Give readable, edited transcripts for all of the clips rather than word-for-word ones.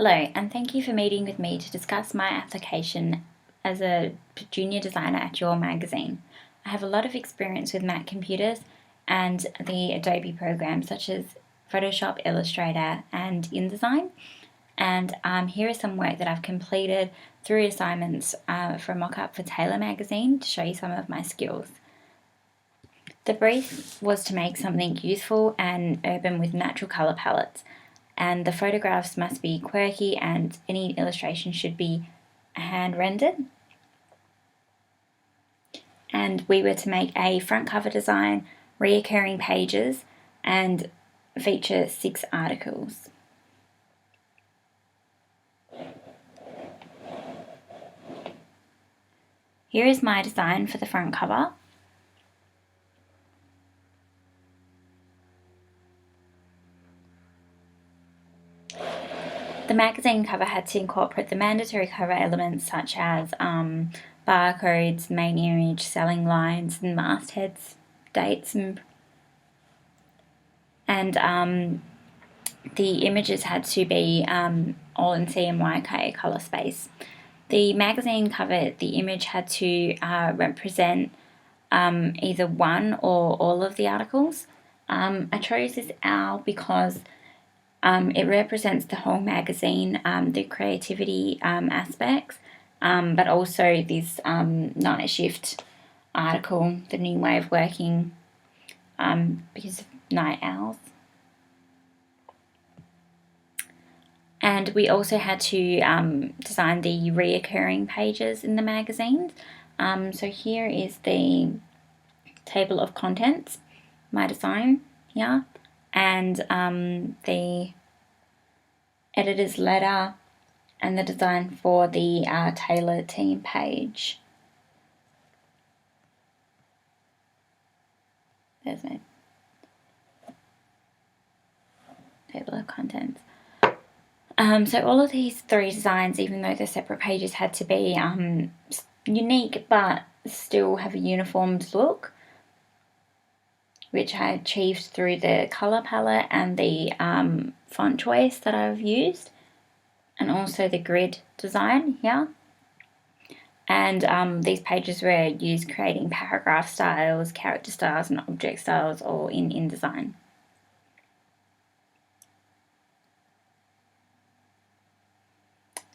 Hello, and thank you for meeting with me to discuss my application as a junior designer at your magazine. I have a lot of experience with Mac computers and the Adobe programs such as Photoshop, Illustrator, and InDesign. And here is some work that I've completed through assignments for a mock-up for Taylor magazine to show you some of my skills. The brief was to make something youthful and urban with natural colour palettes, and the photographs must be quirky and any illustration should be hand rendered. And we were to make a front cover design, reoccurring pages, and feature 6 articles. Here is my design for the front cover. The magazine cover had to incorporate the mandatory cover elements such as barcodes, main image, selling lines, and mastheads, dates, and the images had to be all in CMYK colour space. The magazine cover, the image had to represent either one or all of the articles. I chose this owl because it represents the whole magazine, the creativity aspects, but also this night shift article, the new way of working because of night owls. And we also had to design the reoccurring pages in the magazines. So here is the table of contents, my design here, and the editor's letter and the design for the Taylor team page. There's my table of contents. So all of these 3 designs, even though they're separate pages, had to be unique but still have a uniformed look, which I achieved through the colour palette and the font choice that I've used, and also the grid design here. And these pages were used creating paragraph styles, character styles, and object styles, all in InDesign.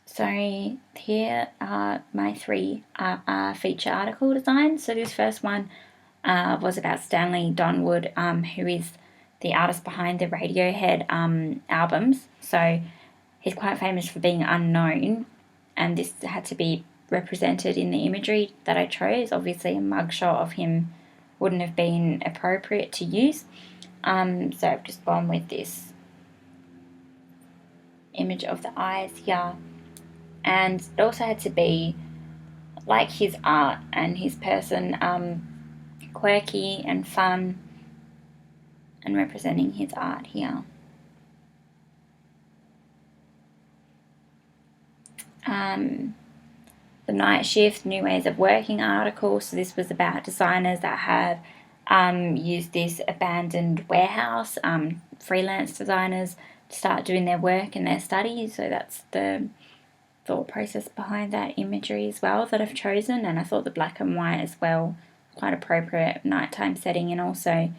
So here are my 3 feature article designs. So this first one was about Stanley Donwood, who is the artist behind the Radiohead albums. So he's quite famous for being unknown, and this had to be represented in the imagery that I chose. Obviously a mugshot of him wouldn't have been appropriate to use, so I've just gone with this image of the eyes here. And it also had to be like his art and his person, quirky and fun, and representing his art here. The night shift, new ways of working article. So this was about designers that have used this abandoned warehouse, freelance designers, to start doing their work and their studies. So that's the thought process behind that imagery as well that I've chosen. And I thought the black and white as well quite appropriate nighttime setting, and also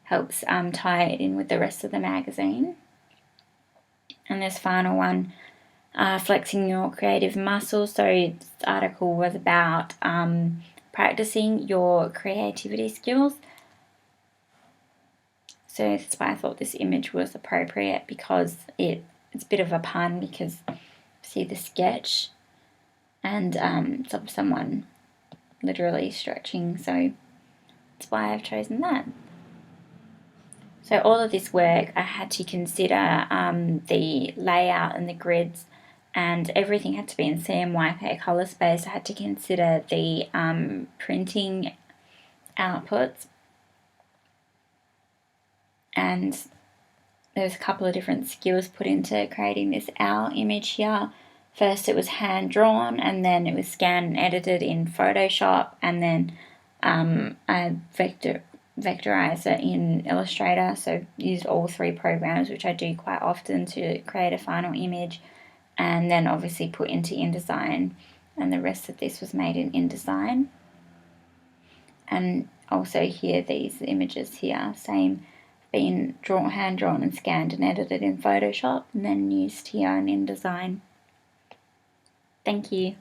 helps tie it in with the rest of the magazine. And this final one, flexing your creative muscles. So this article was about practicing your creativity skills. So that's why I thought this image was appropriate, because it's a bit of a pun, because see the sketch and it's of someone literally stretching, so that's why I've chosen that. So all of this work I had to consider the layout and the grids, and everything had to be in CMYK colour space. I had to consider the printing outputs, and there's a couple of different skills put into creating this owl image here. First it was hand drawn, and then it was scanned and edited in Photoshop, and then I vectorized it in Illustrator. So used all 3 programs, which I do quite often, to create a final image. and then obviously put into InDesign, and the rest of this was made in InDesign. And also here, these images here, same, been drawn, hand drawn and scanned and edited in Photoshop and then used here in InDesign. Thank you.